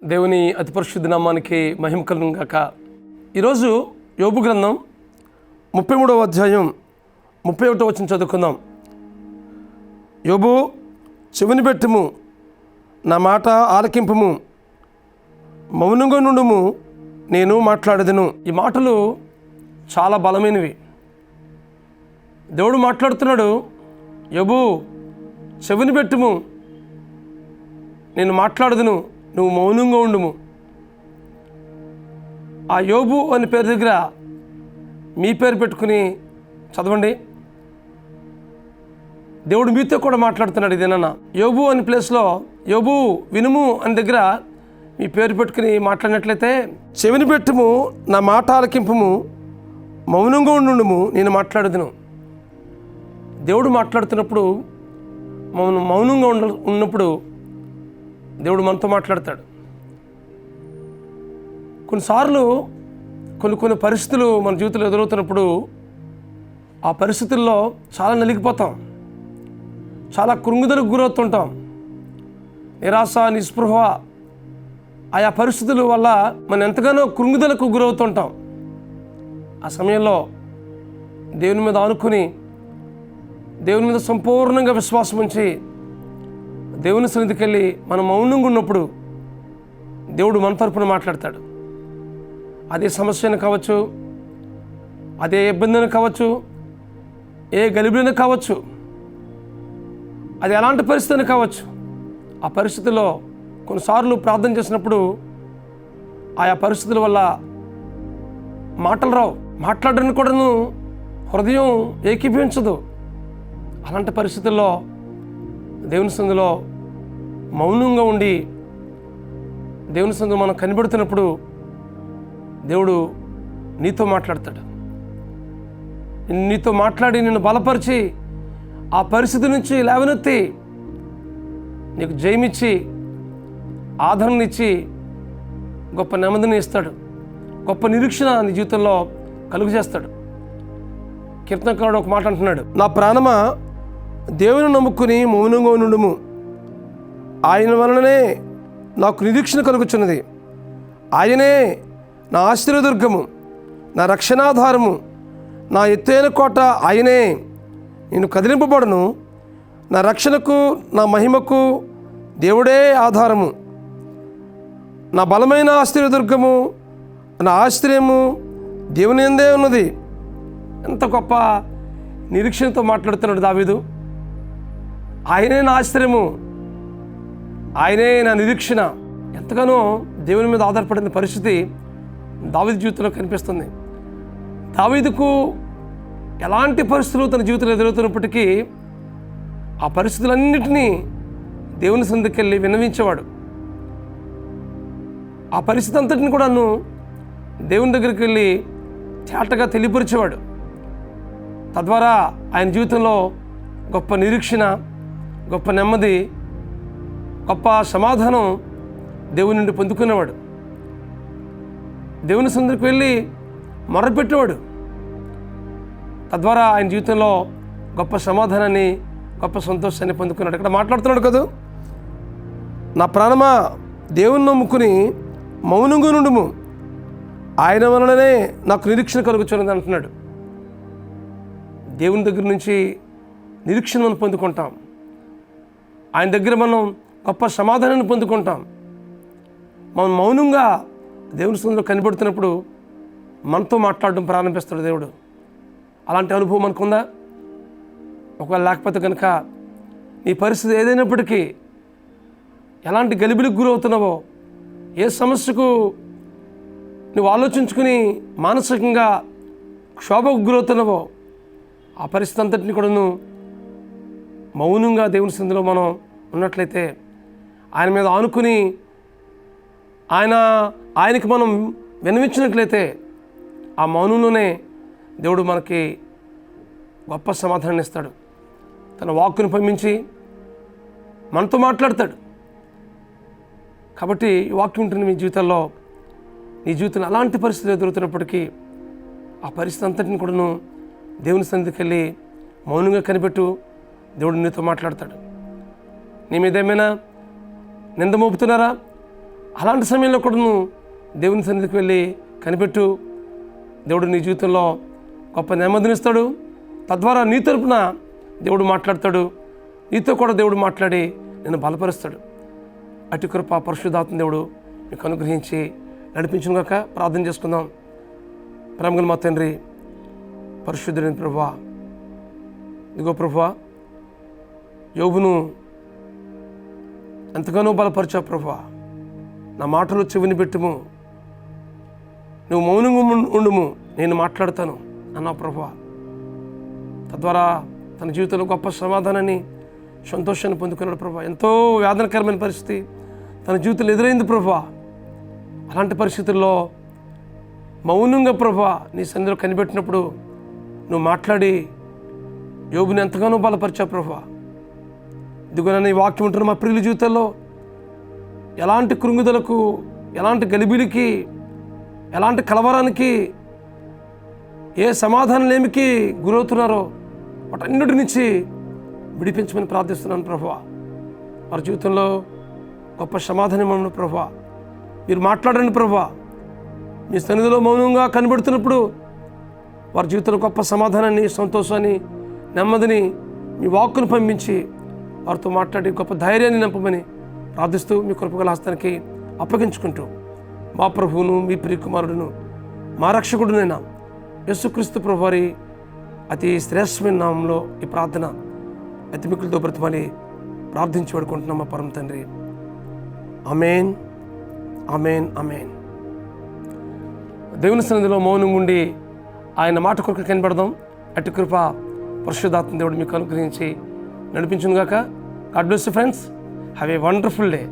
దేవుని అతి పరిశుద్ధ నామానికి మహిమ కలుగును గాక. ఈరోజు యోబు గ్రంథం 33వ అధ్యాయం 31వ వచనం చదువుకుందాం. యోబు, చెవిని పెట్టుము, నా మాట ఆలకింపుము, మౌనంగా నుండుము, నేను మాట్లాడేదను. ఈ మాటలు చాలా బలమైనవి. దేవుడు మాట్లాడుతున్నాడు, యోబు చెవిని పెట్టుము, నేను మాట్లాడదును, నువ్వు మౌనంగా ఉండుము. ఆ యోబు అనే పేరు దగ్గర మీ పేరు పెట్టుకుని చదవండి. దేవుడు మీతో కూడా మాట్లాడుతున్నాడు. ఇదేనన్నా యోబు అనే ప్లేస్లో యోబు వినుము అని దగ్గర మీ పేరు పెట్టుకుని మాట్లాడినట్లయితే, చెవిని పెట్టుము, నా మాట ఆలకింపుము, మౌనంగా ఉండుము, నేను మాట్లాడుదును. దేవుడు మాట్లాడుతున్నప్పుడు మౌనంగా ఉన్నప్పుడు దేవుడు మనతో మాట్లాడతాడు. కొన్నిసార్లు కొన్ని పరిస్థితులు మన జీవితంలో ఎదురవుతున్నప్పుడు ఆ పరిస్థితుల్లో చాలా నలిగిపోతాం, చాలా కృంగుదలకు గురవుతుంటాం. నిరాశ, నిస్పృహ ఆయా పరిస్థితుల వల్ల మనం ఎంతగానో కృంగుదలకు గురవుతుంటాం. ఆ సమయంలో దేవుని మీద ఆనుకుని, దేవుని మీద సంపూర్ణంగా విశ్వాసం ఉంచి దేవుని సన్నిధికి వెళ్ళి మనం మౌనంగా ఉన్నప్పుడు దేవుడు మన తరపున మాట్లాడతాడు. అదే సమస్యను కావచ్చు, అదే ఇబ్బందిని కావచ్చు, ఏ గలిబిలిని కావచ్చు, అది ఎలాంటి పరిస్థితిని కావచ్చు. ఆ పరిస్థితిలో కొన్నిసార్లు ప్రార్థన చేసినప్పుడు ఆయా పరిస్థితుల వల్ల మాటలు రావు, మాట్లాడడానికి కూడాను హృదయం ఏకీభవించదు. అలాంటి పరిస్థితుల్లో దేవుని సన్నిధిలో మౌనంగా ఉండి దేవుని సన్నిధిలో మనం కనిపెడుతున్నప్పుడు దేవుడు నీతో మాట్లాడతాడు. నీతో మాట్లాడి నిన్ను బలపరిచి ఆ పరిస్థితి నుంచి లేవనెత్తి నీకు జయమిచ్చి ఆదరణనిచ్చి గొప్ప నెమ్మదిని ఇస్తాడు. గొప్ప నిరీక్షణ నీ జీవితంలో కలుగు చేస్తాడు. కీర్తనకారుడు ఒక మాట అంటున్నాడు, నా ప్రాణమా దేవుని నమ్ముకుని మౌనంగా నుండుము, ఆయన వలననే నాకు నిరీక్షణ కలుగుచున్నది. ఆయనే నా ఆశ్రయదుర్గము, నా రక్షణాధారము, నా ఎత్తైన కోట ఆయనే. నేను కదిలింపబడను, నా రక్షణకు నా మహిమకు దేవుడే ఆధారము. నా బలమైన ఆశ్రయదుర్గము, నా ఆశ్రయము దేవుని యందే ఉన్నది. ఎంత గొప్ప నిరీక్షణతో మాట్లాడుతున్నాడు దావీదు. ఆయనే నా ఆశ్రయము, ఆయనే నా నిరీక్షణ. ఎంతగానో దేవుని మీద ఆధారపడిన పరిస్థితి దావీదు జీవితంలో కనిపిస్తుంది. దావీదుకు ఎలాంటి పరిస్థితులు తన జీవితంలో ఎదురవుతున్నప్పటికీ ఆ పరిస్థితులన్నిటినీ దేవుని సన్నిధికి వెళ్ళి విన్నవించేవాడు. ఆ పరిస్థితి అంతటిని కూడాను దేవుని దగ్గరికి వెళ్ళి తేటగా తెలియపరిచేవాడు. తద్వారా ఆయన జీవితంలో గొప్ప నిరీక్షణ, గొప్ప నెమ్మది, గొప్ప సమాధానం దేవుని నుండి పొందుకునేవాడు. దేవుని సన్నిధికి వెళ్ళి మొరపెట్టేవాడు. తద్వారా ఆయన జీవితంలో గొప్ప సమాధానాన్ని, గొప్ప సంతోషాన్ని పొందుకున్నాడు. ఇక్కడ మాట్లాడుతున్నాడు కదా, నా ప్రాణమా దేవుని నమ్ముకుని మౌనంగా నుండుము, ఆయన వలననే నాకు నిరీక్షణ కలుగుచున్నది అంటున్నాడు. దేవుని దగ్గర నుంచి నిరీక్షణ మనం పొందుకుంటాం. ఆయన దగ్గర మనం గొప్ప సమాధానాన్ని పొందుకుంటాం. మనం మౌనంగా దేవుని సన్నిధిలో కనిపెడుతున్నప్పుడు మనతో మాట్లాడడం ప్రారంభిస్తాడు దేవుడు. అలాంటి అనుభవం మనకుందా? ఒకవేళ లేకపోతే కనుక నీ పరిస్థితి ఏదైనప్పటికీ, ఎలాంటి గలిబిలికి గురవుతున్నావో, ఏ సమస్యకు నువ్వు ఆలోచించుకుని మానసికంగా క్షోభకు గురవుతున్నావో, ఆ పరిస్థితి అంతటిని కూడాను మౌనంగా దేవుని సన్నిధిలో మనం ఉన్నట్లయితే, ఆయన మీద ఆనుకుని ఆయనకి మనం విన్నవించినట్లయితే, ఆ మౌనంలోనే దేవుడు మనకి గొప్ప సమాధానాన్ని ఇస్తాడు. తన వాక్కుని పంపించి మనతో మాట్లాడతాడు. కాబట్టి ఈ వాక్యం ఉంటుంది మీ జీవితంలో. నీ జీవితంలో అలాంటి పరిస్థితులు ఎదురవుతున్నప్పటికీ ఆ పరిస్థితి అంతటిని కూడాను దేవుని సన్నిధికి వెళ్ళి మౌనంగా కనిపెట్టు. దేవుడు నీతో మాట్లాడతాడు. నీ మీద ఏమైనా నింద మోపుతున్నారా? అలాంటి సమయంలో కూడా నువ్వు దేవుని సన్నిధికి వెళ్ళి కనిపెట్టు. దేవుడు నీ జీవితంలో గొప్ప నెమ్మదినిస్తాడు. తద్వారా నీ తరపున దేవుడు మాట్లాడతాడు. నీతో కూడా దేవుడు మాట్లాడి నిన్ను బలపరుస్తాడు. అటు కృప పరిశుద్ధాత్మ దేవుడు మీకు అనుగ్రహించి నడిపించును గాక. ప్రార్థన చేసుకుందాం. ప్రేమగల మా తండ్రి, పరిశుద్ధుడైన ప్రభువా, ఇదిగో ప్రభువా, యోబును ఎంతగానో బలపరిచావు ప్రభువా. నా మాటలు చెవిని పెట్టుము, నువ్వు మౌనంగా ఉండుము, నేను మాట్లాడతాను అన్నావు ప్రభువా. తద్వారా తన జీవితంలో గొప్ప సమాధానాన్ని, సంతోషాన్ని పొందుకున్నాడు ప్రభువా. ఎంతో వేదనకరమైన పరిస్థితి తన జీవితంలో ఎదురైంది ప్రభువా. అలాంటి పరిస్థితుల్లో మౌనంగా ప్రభువా నీ సన్నిధిలో కనిపెట్టినప్పుడు నువ్వు మాట్లాడి యోబుని ఎంతగానో బలపరిచావు ప్రభువా. ఇదిగో నన్ను ఈ వాక్యం ఉంటున్న మా ప్రియుల జీవితాల్లో ఎలాంటి కృంగుదలకు, ఎలాంటి గలిబిలికి, ఎలాంటి కలవరానికి, ఏ సమాధానం లేమికి గురవుతున్నారో వాటన్నిటి నుంచి విడిపించమని ప్రార్థిస్తున్నాను ప్రభువా. వారి జీవితంలో గొప్ప సమాధానం ఇవ్వండి ప్రభువా. మీరు మాట్లాడండి ప్రభువా. మీ సన్నిధిలో మౌనంగా కనబడుతున్నప్పుడు వారి జీవితంలో గొప్ప సమాధానాన్ని, సంతోషాన్ని, నెమ్మదిని మీ వాక్కును పంపించి వారితో మాట్లాడి గొప్ప ధైర్యాన్ని నింపమని ప్రార్థిస్తూ మీ కృపగల హస్తానికి అప్పగించుకుంటూ మా ప్రభువును, మీ ప్రియకుమారుడును, మా రక్షకుడునైనా యేసుక్రీస్తు ప్రభు వారి అతి శ్రేష్టమైన నామంలో ఈ ప్రార్థన అతి మిక్కులతో బ్రతిమని ప్రార్థించి పడుకుంటున్నాం మా పరమ తండ్రి. ఆమేన్, ఆమేన్, ఆమేన్. దేవుని సన్నిధిలో మౌనం ఉండి ఆయన మాట కొరకు కనబడదాం. అటు కృప పరిశుద్ధాత్మ దేవుడు మీకు అనుగ్రహించి నడిపించును గాక. God bless you friends. Have a wonderful day.